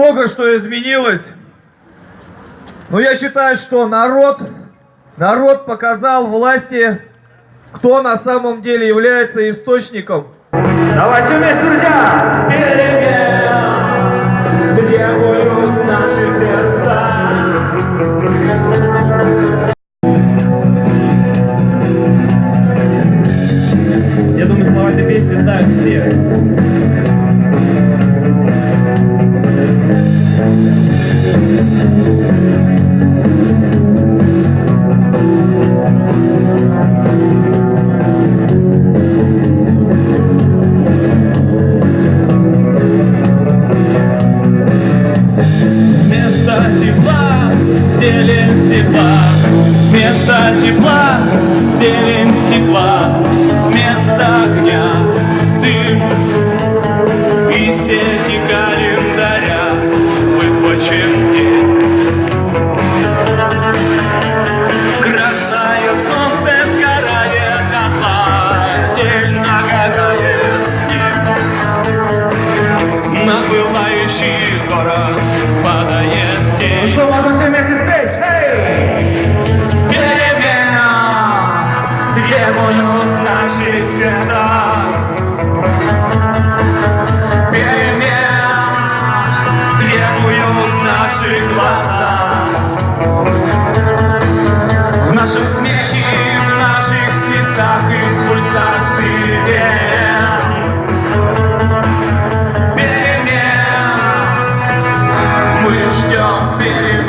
много что изменилось. Но я считаю, что народ показал власти, кто на самом деле является источником. Давайте вместе, друзья! Перемен требуют наши сердца. Я думаю, слова этой песни знают все. Вместо тепла зелень стекла, вместо огня дым. Из сети календаря выхвачен день. Красное солнце сгорает дотла, день нагадает снег. На пылающий город падает тень. Ну что, можно все вместе спеть? Требуют наши сердца. Перемен требуют наши глаза. В нашем смехе, в наших слезах и в пульсации вен. Перемен мы ждем перемен.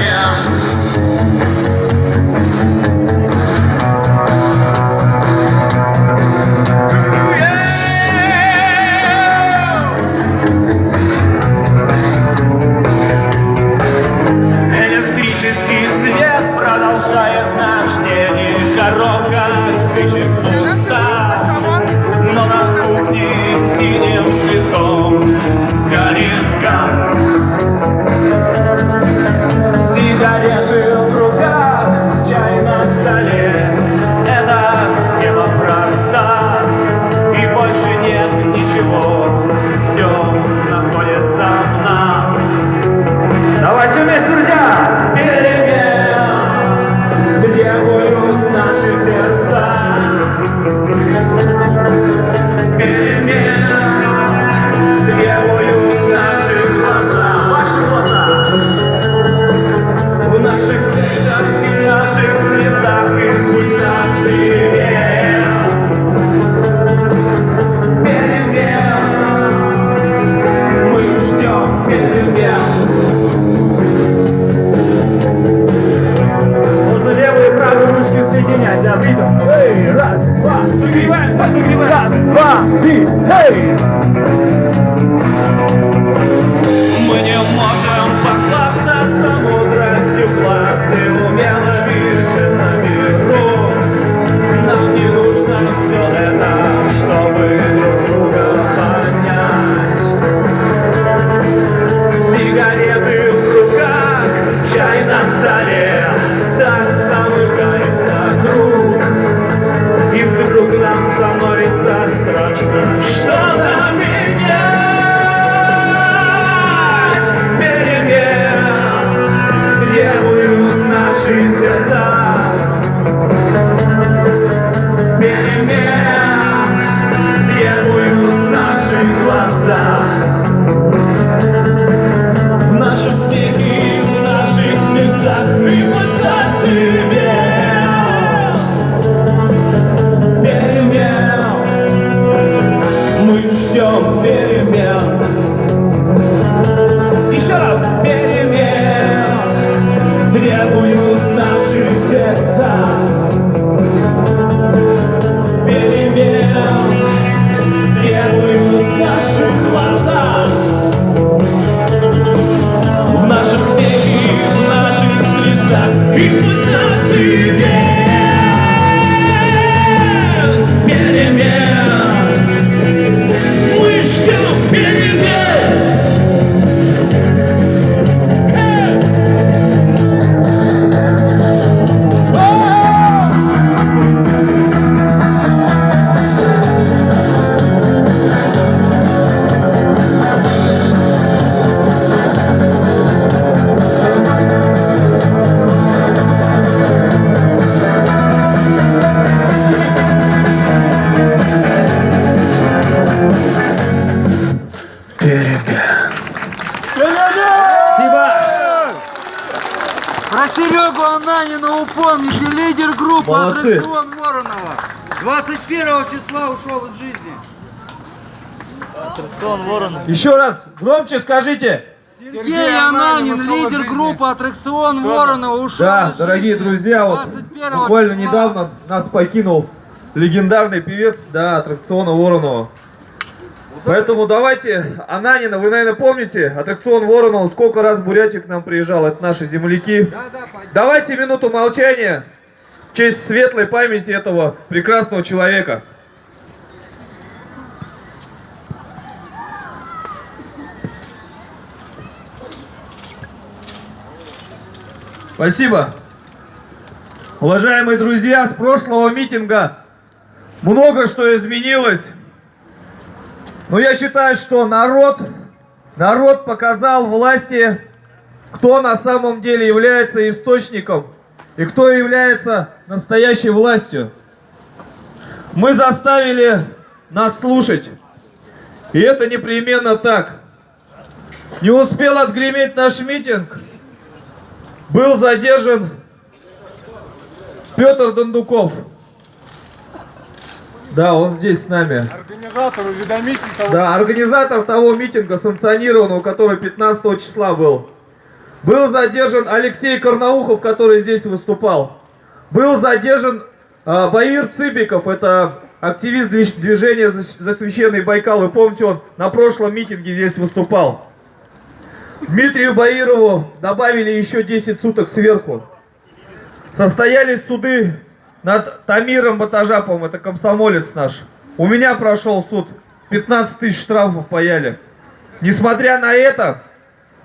Коробка спичек пуста, но на кухне синим цветом горит газ. Сигареты в руках, чай на столе. Эта схема проста, и больше нет ничего. Все находится в нас. Давайте вместе, друзья! Требуют наши сердца. Перемен требуют наши глаза. Ваши глаза. В наших сердцах и наших слезах и пульсации вен. Перемен мы ждем перемен. Соединять, да, в ритм. Эй, раз, два, согреваемся, согреваемся. Раз, два, три, эй! Мы не можем похвастаться мудростью флаксы, умелыми жестами рук. Нам не нужно все это, чтобы друг друга понять. Сигареты в руках, чай на столе, так замыкается круг. И вдруг нам становится страшно что-то менять. Перемен требуют наши сердца. Перемен требуют наши глаза. В нашем смехе, в наших слезах и пульсации вен. Перемен мы ждем перемен. Еще раз. Перемен требуют наши сердца. Перемен требуют наши глаза. В нашем смехе, в наших слезах и пульсации Про Серегу Ананина упомните, лидер группы Молодцы. «Аттракцион» Воронова. 21 числа ушел из жизни. Аттракцион Воронов. Еще раз, громче скажите. Сергей Ананин, лидер группы «Аттракцион» Воронова, ушел Да, из дорогие жизни. друзья, вот 21 буквально числа. недавно нас покинул легендарный певец, да, аттракциона Воронова. Поэтому давайте, Ананина, вы, наверное, помните, аттракцион Воронова, сколько раз Бурятик к нам приезжал, это наши земляки. Да, пойдем. Давайте минуту молчания в честь светлой памяти этого прекрасного человека. Спасибо. Уважаемые друзья, с прошлого митинга много что изменилось. Но я считаю, что народ показал власти, кто на самом деле является источником и кто является настоящей властью. Мы заставили нас слушать. И это непременно так. Не успел отгреметь наш митинг, был задержан Петр Дондуков. Да, он здесь с нами. Организатор, уведомитель того. Да, организатор того митинга, санкционированного, который 15 числа был. Был задержан Алексей Карнаухов, который здесь выступал. Был задержан Баир Цыбиков, это активист движения за священный Байкал. Вы помните, он на прошлом митинге здесь выступал. Дмитрию Баирову добавили еще 10 суток сверху. Состоялись суды над Тамиром Батажаповым, это комсомолец наш. У меня прошел суд, 15 тысяч штрафов паяли. Несмотря на это,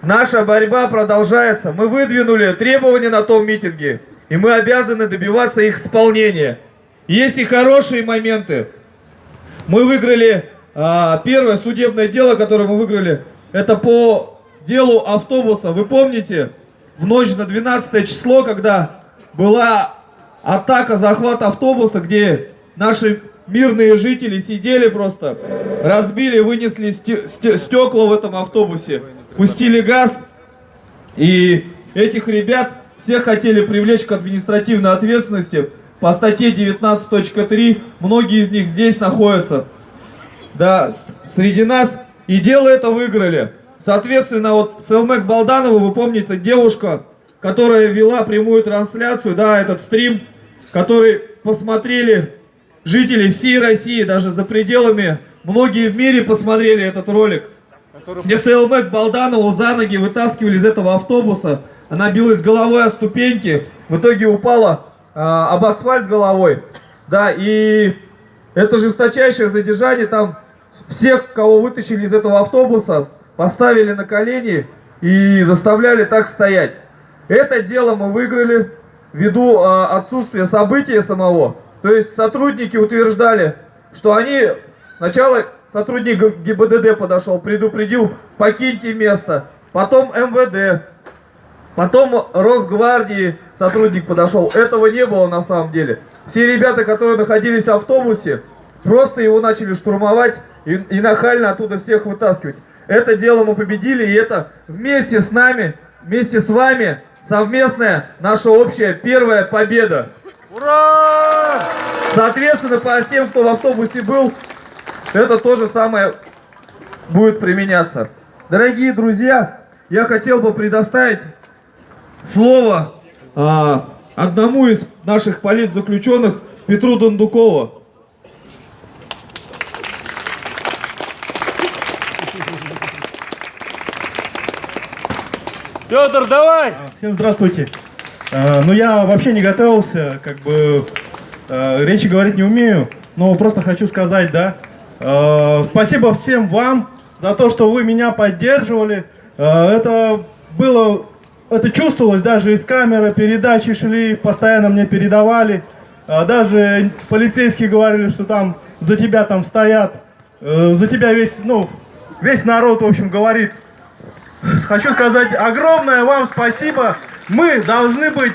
наша борьба продолжается. Мы выдвинули требования на том митинге, и мы обязаны добиваться их исполнения. Есть и хорошие моменты. Мы выиграли, первое судебное дело, которое мы выиграли, это по делу автобуса. Вы помните, в ночь на 12 число, когда была атака, захват автобуса, где наши мирные жители сидели просто, разбили, вынесли стекла в этом автобусе, пустили газ, и этих ребят всех хотели привлечь к административной ответственности по статье 19.3, многие из них здесь находятся, да, среди нас, и дело это выиграли. Соответственно, вот Селмек Балданова, вы помните, девушка, которая вела прямую трансляцию, да, этот стрим, который посмотрели жители всей России, даже за пределами, многие в мире посмотрели этот ролик, где Селмек Балданову за ноги вытаскивали из этого автобуса, она билась головой о ступеньки, в итоге упала об асфальт головой, да, и это жесточайшее задержание, там всех, кого вытащили из этого автобуса, поставили на колени и заставляли так стоять. Это дело мы выиграли ввиду отсутствия события самого. То есть сотрудники утверждали, что они... Сначала сотрудник ГИБДД подошел, предупредил, покиньте место. Потом МВД. Потом Росгвардии сотрудник подошел. Этого не было на самом деле. Все ребята, которые находились в автобусе, просто его начали штурмовать и нахально оттуда всех вытаскивать. Это дело мы победили, и это вместе с нами, вместе с вами совместная наша общая первая победа. Ура! Соответственно, по всем, кто в автобусе был, это то же самое будет применяться. Дорогие друзья, я хотел бы предоставить слово одному из наших политзаключенных, Петру Дондукову. Петр, давай! Всем здравствуйте. Ну, я вообще не готовился, как бы речи говорить не умею, но просто хочу сказать, да, спасибо всем вам за то, что вы меня поддерживали. Это чувствовалось даже из камеры, передачи шли, постоянно мне передавали. Даже полицейские говорили, что там за тебя там стоят, за тебя весь народ, в общем, говорит. Хочу сказать огромное вам спасибо. Мы должны быть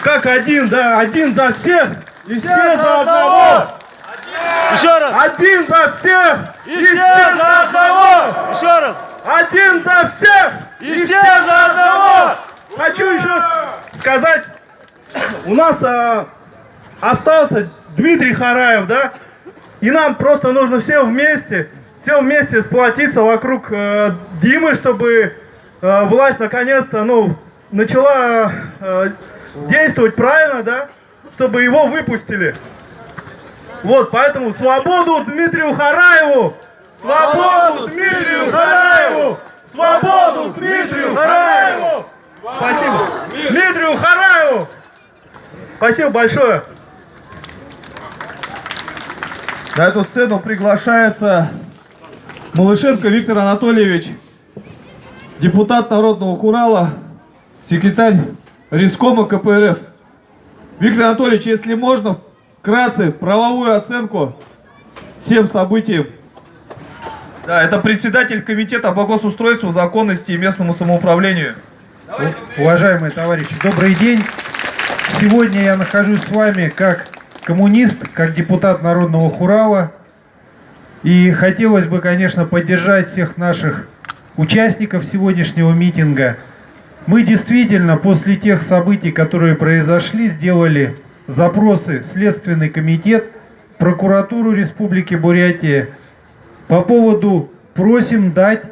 как один, да, один за всех и все за одного. Еще раз! Один за всех И все за одного! Еще раз! Один за всех И все за одного! хочу еще сказать, у нас остался Дмитрий Хараев, да? И нам просто нужно все вместе сплотиться вокруг Димы, чтобы власть наконец-то, начала действовать правильно, да? Чтобы его выпустили. Вот, поэтому свободу Дмитрию Хараеву! Свободу Дмитрию Хараеву! Свободу Дмитрию Хараеву! Спасибо. Дмитрию Хараеву! Спасибо большое. На эту сцену приглашается Малышенко Виктор Анатольевич, депутат Народного Хурала, секретарь Рискома КПРФ. Виктор Анатольевич, если можно, вкратце правовую оценку всем событиям. Да, это председатель комитета по госустройству, законности и местному самоуправлению. Уважаемые товарищи, добрый день. Сегодня я нахожусь с вами как коммунист, как депутат Народного Хурала. И хотелось бы, конечно, поддержать всех наших участников сегодняшнего митинга. Мы действительно после тех событий, которые произошли, сделали запросы в Следственный комитет, прокуратуру Республики Бурятия по поводу просим дать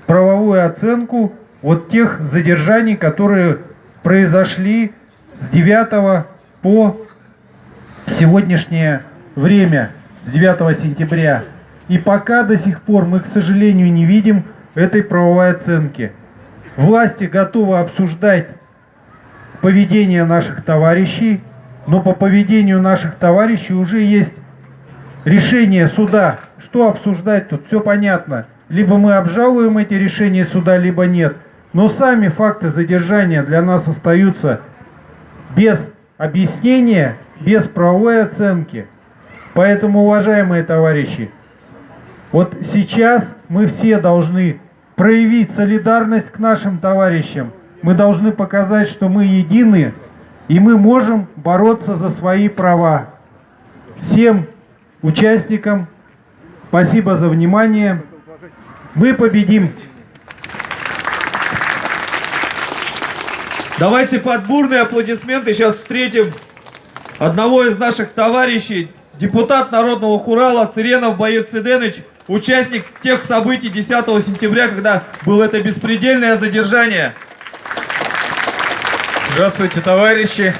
правовую оценку вот тех задержаний, которые произошли с 9 по сегодняшнее время, с 9 сентября. И пока до сих пор мы, к сожалению, не видим этой правовой оценки. Власти готовы обсуждать поведение наших товарищей, но по поведению наших товарищей уже есть решение суда. Что обсуждать тут? Все понятно. Либо мы обжалуем эти решения суда, либо нет. Но сами факты задержания для нас остаются без объяснения, без правовой оценки. Поэтому, уважаемые товарищи, вот сейчас мы все должны проявить солидарность к нашим товарищам. Мы должны показать, что мы едины, и мы можем бороться за свои права. Всем участникам спасибо за внимание. Мы победим! Давайте под бурные аплодисменты сейчас встретим одного из наших товарищей, депутат Народного Хурала Цыренов Баир Циденыч, участник тех событий 10 сентября, когда было это беспредельное задержание. Здравствуйте, товарищи.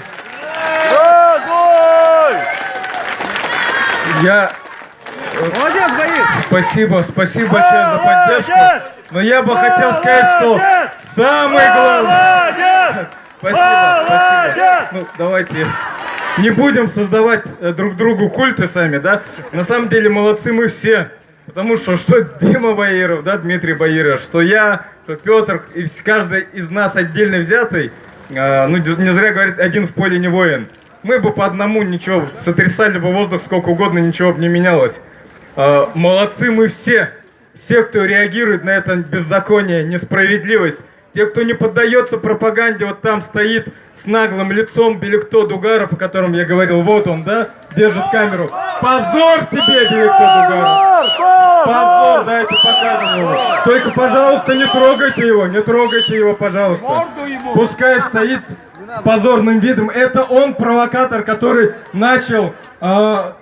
Молодец, Баир! Спасибо большое за поддержку. Но я бы хотел сказать, что самое главное... Спасибо. Ну, давайте не будем создавать друг другу культы сами, да? На самом деле молодцы мы все. Потому что Дима Баиров, да, Дмитрий Баиров, что я, что Петр, и каждый из нас отдельно взятый, не зря говорят, один в поле не воин. Мы бы по одному ничего, сотрясали бы воздух сколько угодно, ничего бы не менялось. Молодцы мы все. Все, кто реагирует на это беззаконие, несправедливость. Те, кто не поддается пропаганде, вот там стоит с наглым лицом Беликто Дугаров, о котором я говорил, вот он, да, держит камеру. Позор тебе, Беликто Дугаров! Позор, дайте покажем его. Только, пожалуйста, не трогайте его, пожалуйста. Пускай стоит с позорным видом. Это он провокатор, который начал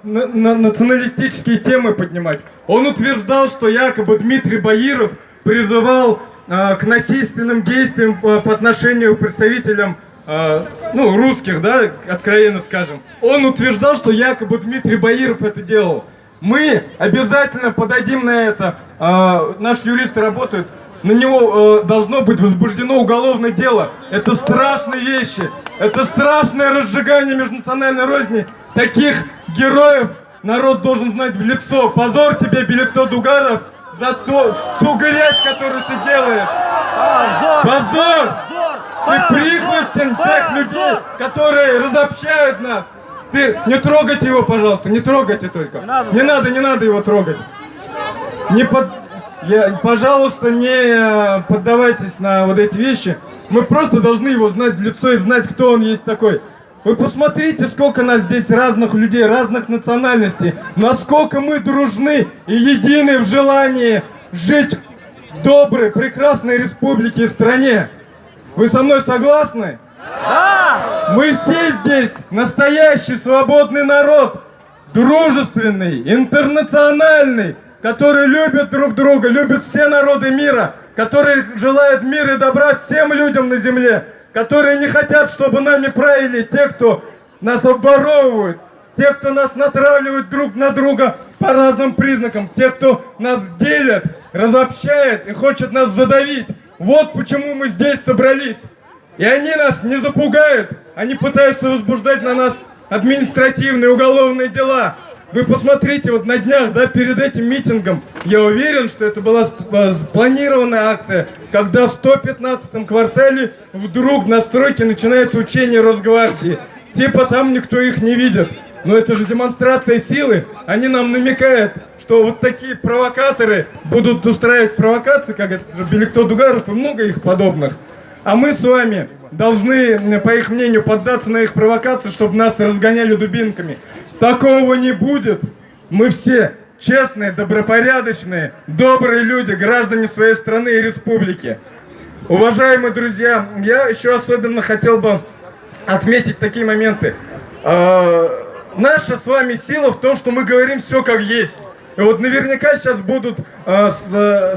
националистические темы поднимать. Он утверждал, что якобы Дмитрий Баиров призывал к насильственным действиям по отношению к представителям русских, да, откровенно скажем. Он утверждал, что якобы Дмитрий Баиров это делал. Мы обязательно подадим на это. Наши юристы работают. На него должно быть возбуждено уголовное дело. Это страшные вещи. Это страшное разжигание межнациональной розни. Таких героев народ должен знать в лицо. Позор тебе, Беликто Дугаров, за всю грязь, которую ты делаешь. Позор! Ты прихвостен тех людей, которые разобщают нас. Ты не трогайте его, пожалуйста, не трогайте только. Не надо его трогать. Пожалуйста, не поддавайтесь на вот эти вещи. Мы просто должны его знать в лицо и знать, кто он есть такой. Вы посмотрите, сколько нас здесь разных людей, разных национальностей. Насколько мы дружны и едины в желании жить в доброй, прекрасной республике и стране. Вы со мной согласны? Да! Мы все здесь настоящий свободный народ, дружественный, интернациональный, который любит друг друга, любит все народы мира, который желает мира и добра всем людям на земле, которые не хотят, чтобы нами правили те, кто нас обворовывают, те, кто нас натравливают друг на друга по разным признакам, те, кто нас делят, разобщает и хочет нас задавить. Вот почему мы здесь собрались. И они нас не запугают, они пытаются возбуждать на нас административные, уголовные дела. Вы посмотрите, вот на днях, да, перед этим митингом, я уверен, что это была спланированная акция, когда в 115-м квартале вдруг на стройке начинается учение Росгвардии. Типа там никто их не видит. Но это же демонстрация силы. Они нам намекают, что вот такие провокаторы будут устраивать провокации, как это же Беликтор Дугаров и много их подобных. А мы с вами должны, по их мнению, поддаться на их провокации, чтобы нас разгоняли дубинками. Такого не будет. Мы все честные, добропорядочные, добрые люди, граждане своей страны и республики. Уважаемые друзья, я еще особенно хотел бы отметить такие моменты. Наша с вами сила в том, что мы говорим все как есть. И вот наверняка сейчас будут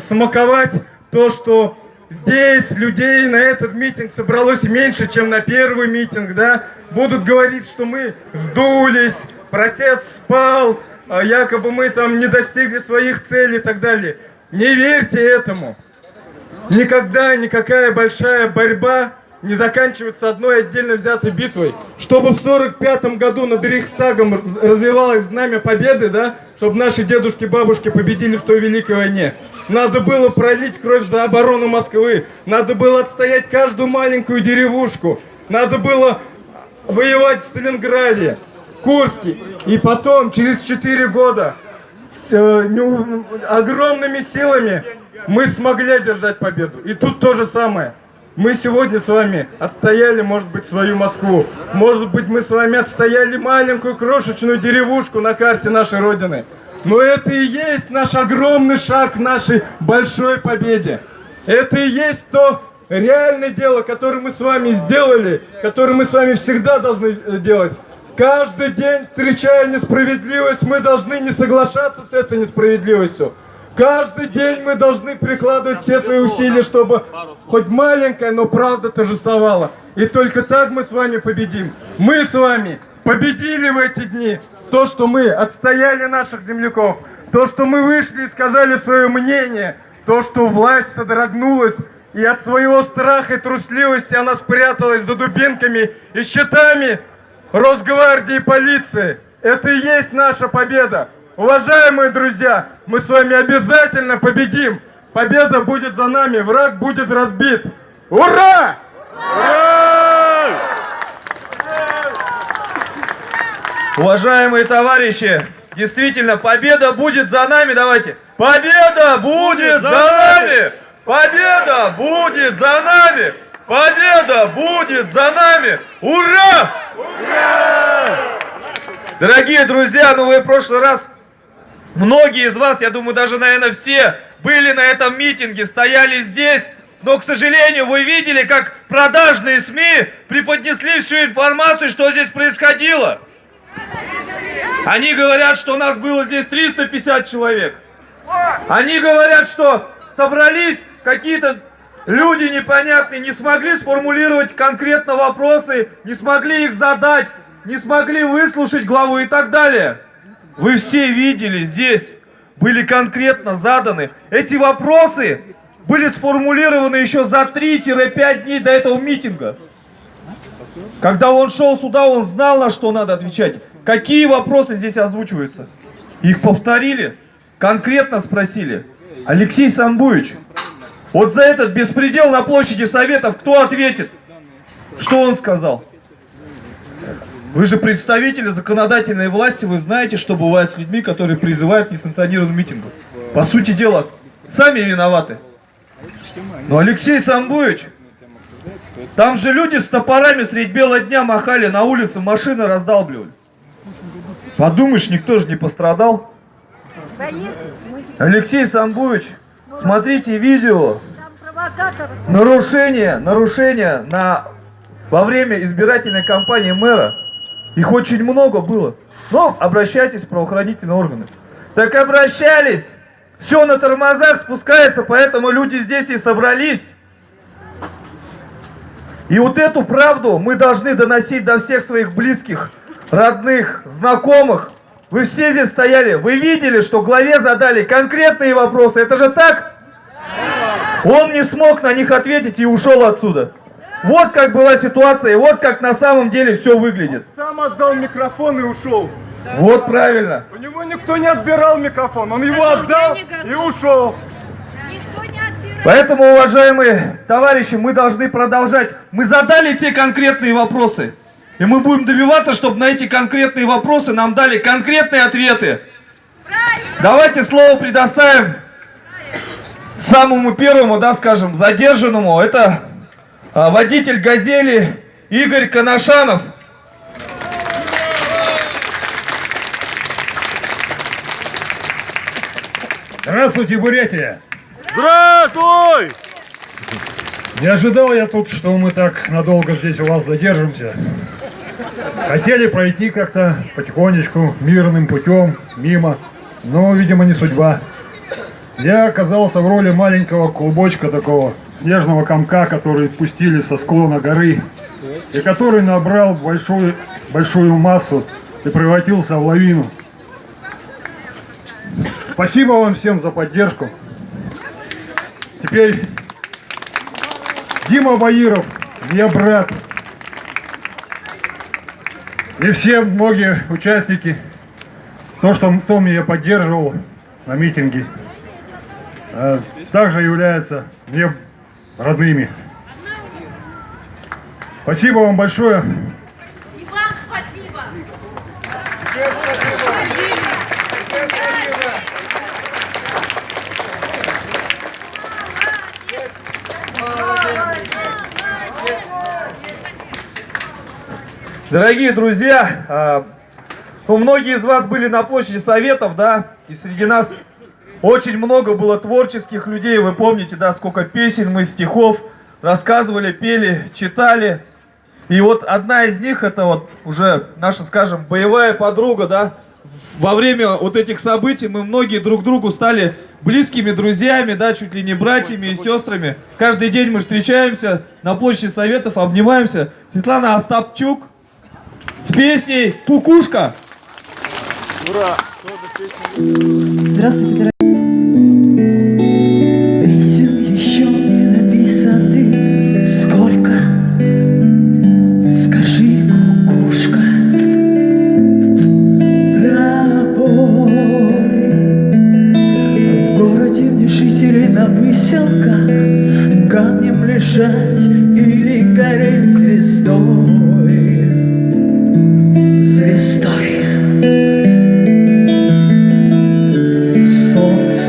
смаковать то, что здесь людей на этот митинг собралось меньше, чем на первый митинг, да? Будут говорить, что мы сдулись, протест спал, якобы мы там не достигли своих целей и так далее. Не верьте этому. Никогда никакая большая борьба не заканчивается одной отдельно взятой битвой. Чтобы в 45-м году над Рейхстагом развивалось знамя победы, да, чтобы наши дедушки, бабушки победили в той Великой войне, надо было пролить кровь за оборону Москвы, надо было отстоять каждую маленькую деревушку, надо было воевать в Сталинграде, Курске. И потом, через 4 года, с огромными силами мы смогли одержать победу. И тут то же самое. Мы сегодня с вами отстояли, может быть, свою Москву. Может быть, мы с вами отстояли маленькую крошечную деревушку на карте нашей Родины. Но это и есть наш огромный шаг к нашей большой победе. Это и есть то реальное дело, которое мы с вами сделали, которое мы с вами всегда должны делать. Каждый день, встречая несправедливость, мы должны не соглашаться с этой несправедливостью. Каждый день мы должны прикладывать все свои усилия, чтобы хоть маленькая, но правда торжествовала. И только так мы с вами победим. Мы с вами победили в эти дни. То, что мы отстояли наших земляков, то, что мы вышли и сказали свое мнение, то, что власть содрогнулась, и от своего страха и трусливости она спряталась за дубинками и щитами Росгвардии и полиции. Это и есть наша победа. Уважаемые друзья, мы с вами обязательно победим. Победа будет за нами, враг будет разбит. Ура! Ура! Уважаемые товарищи, действительно, победа будет за нами. Давайте. Победа будет за нами! Победа будет за нами! Победа будет за нами! Ура! Ура! Дорогие друзья, ну вы в прошлый раз, многие из вас, я думаю, даже, наверное, все были на этом митинге, стояли здесь, но, к сожалению, вы видели, как продажные СМИ преподнесли всю информацию, что здесь происходило. Они говорят, что у нас было здесь 350 человек. Они говорят, что собрались какие-то люди непонятные, не смогли сформулировать конкретно вопросы, не смогли их задать, не смогли выслушать главу и так далее. Вы все видели, здесь были конкретно заданы. Эти вопросы были сформулированы еще за 3-5 дней до этого митинга. Когда он шел сюда, он знал, на что надо отвечать. Какие вопросы здесь озвучиваются? Их повторили, конкретно спросили. Алексей Самбуевич, вот за этот беспредел на площади Советов кто ответит? Что он сказал? Вы же представители законодательной власти, вы знаете, что бывает с людьми, которые призывают к несанкционированному митингу. По сути дела, сами виноваты. Но Алексей Самбуевич, там же люди с топорами средь бела дня махали на улице, машины раздалбливали. Подумаешь, никто же не пострадал. Алексей Самбуевич, смотрите видео. нарушение во время избирательной кампании мэра. Их очень много было. Но обращайтесь в правоохранительные органы. Так обращались. Все на тормозах спускается, поэтому люди здесь и собрались. И вот эту правду мы должны доносить до всех своих близких, родных, знакомых. Вы все здесь стояли, вы видели, что главе задали конкретные вопросы. Это же так? Он не смог на них ответить и ушел отсюда. Вот как была ситуация, и вот как на самом деле все выглядит. Сам отдал микрофон и ушел. Вот правильно. У него никто не отбирал микрофон, он его отдал и ушел. Поэтому, уважаемые товарищи, мы должны продолжать. Мы задали те конкретные вопросы. И мы будем добиваться, чтобы на эти конкретные вопросы нам дали конкретные ответы. Давайте слово предоставим самому первому, да, скажем, задержанному. Это водитель «Газели» Игорь Коношанов. Здравствуйте, Бурятия! Здравствуй! Не ожидал я тут, что мы так надолго здесь у вас задержимся. Хотели пройти как-то потихонечку, мирным путем, мимо, но, видимо, не судьба. Я оказался в роли маленького клубочка такого, снежного комка, который пустили со склона горы, и который набрал большую массу и превратился в лавину. Спасибо вам всем за поддержку. Теперь Дима Баиров, мне брат. И все многие участники, кто меня поддерживал на митинге, также являются мне родными. Спасибо вам большое. И вам спасибо. Дорогие друзья, многие из вас были на площади Советов, да, и среди нас очень много было творческих людей. Вы помните, да, сколько песен мы, стихов рассказывали, пели, читали. И вот одна из них, это вот уже наша, скажем, боевая подруга, да. Во время вот этих событий мы многие друг другу стали близкими друзьями, да, чуть ли не братьями и сестрами. Каждый день мы встречаемся на площади Советов, обнимаемся. Светлана Остапчук с песней «Кукушка». Ура! Здравствуйте, песен еще не написаны сколько. Скажи, кукушка, пробой. В городе мне жители на выселках камнем лежать или гореть звездой. Звездой. Солнце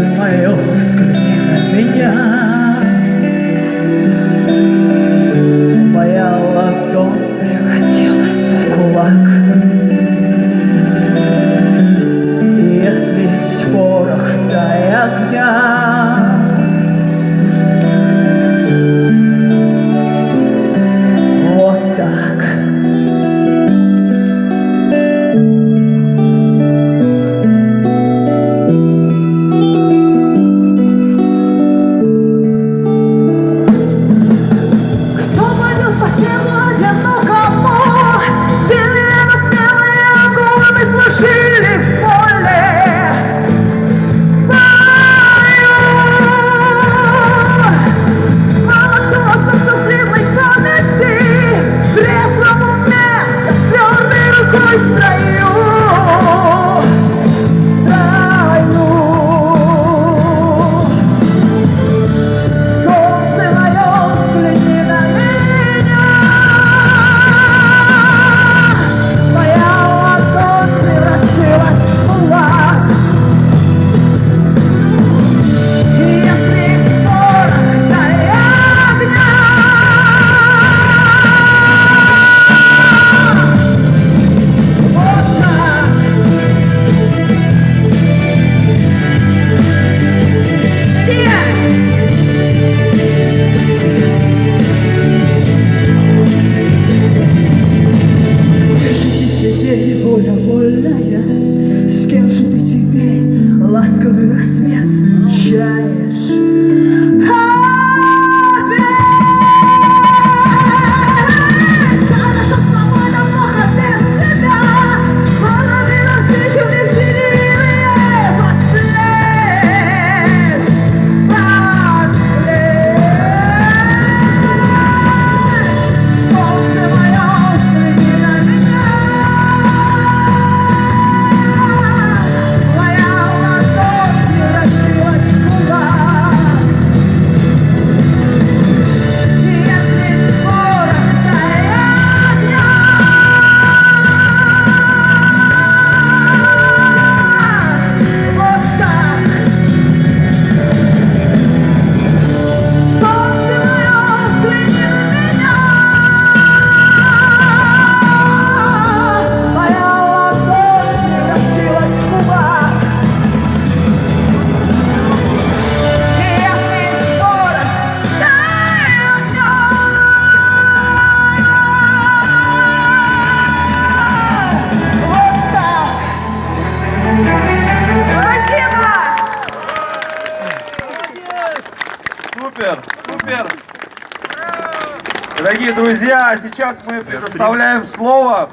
Друзья, сейчас мы предоставляем слово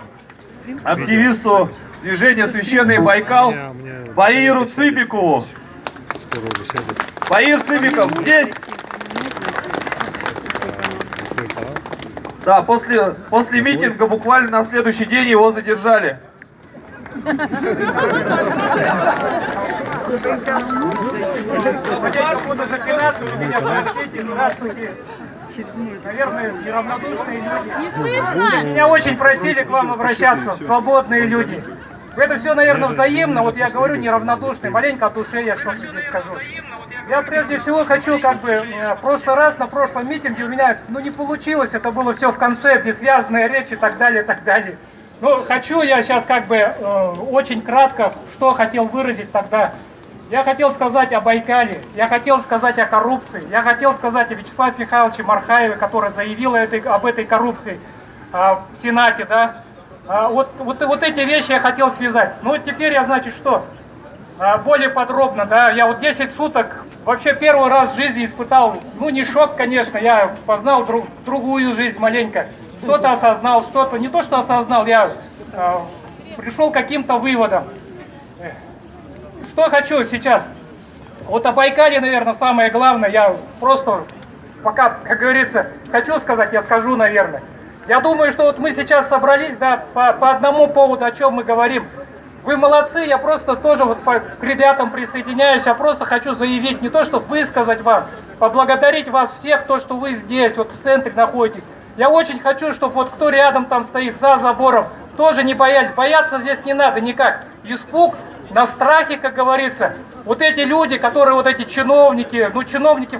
активисту движения «Священный Байкал» Баиру Цыбикову. Баир Цыбиков здесь? Да, после митинга буквально на следующий день его задержали. Наверное, неравнодушные люди. Не слышно? Меня очень просили к вам обращаться, свободные люди. Это все, наверное, взаимно. Вот я говорю неравнодушный, маленько от души я что-то здесь скажу. Я прежде всего хочу, в прошлый раз, на прошлом митинге у меня, не получилось, это было все в конце, бессвязная речь и так далее, и так далее. Но хочу я сейчас очень кратко, что хотел выразить тогда. Я хотел сказать о Байкале, я хотел сказать о коррупции, я хотел сказать о Вячеславе Михайловиче Мархаеве, который заявил об этой коррупции в Сенате, да. Вот эти вещи я хотел связать. Ну, теперь я, что? Более подробно, да, я 10 суток, вообще первый раз в жизни испытал, не шок, конечно, я познал другую жизнь маленько, что-то осознал, что-то, не то что осознал, я пришел к каким-то выводам. Что хочу сейчас, о Байкале, наверное, самое главное, я просто, пока, как говорится, хочу сказать, я скажу, наверное. Я думаю, что мы сейчас собрались, да, по одному поводу, о чем мы говорим. Вы молодцы, я просто тоже к ребятам присоединяюсь, я просто хочу заявить, не то, чтобы высказать вам, поблагодарить вас всех, то, что вы здесь, в центре находитесь. Я очень хочу, чтобы кто рядом там стоит, за забором, тоже не боялись. Бояться здесь не надо никак. Испуг на страхе, как говорится. Вот эти люди, которые эти чиновники, чиновники,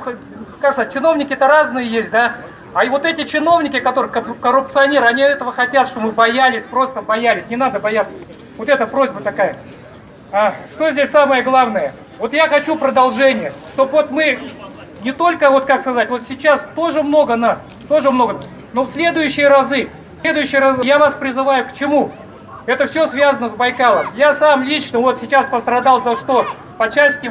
как сказать, чиновники-то разные есть, да? А и вот эти чиновники, которые коррупционеры, они этого хотят, чтобы мы боялись, просто боялись. Не надо бояться. Вот эта просьба такая. Что здесь самое главное? Я хочу продолжение, чтобы мы не только, сейчас тоже много нас, тоже много, но в следующие разы я вас призываю к чему? Это все связано с Байкалом. Я сам лично сейчас пострадал за что? По части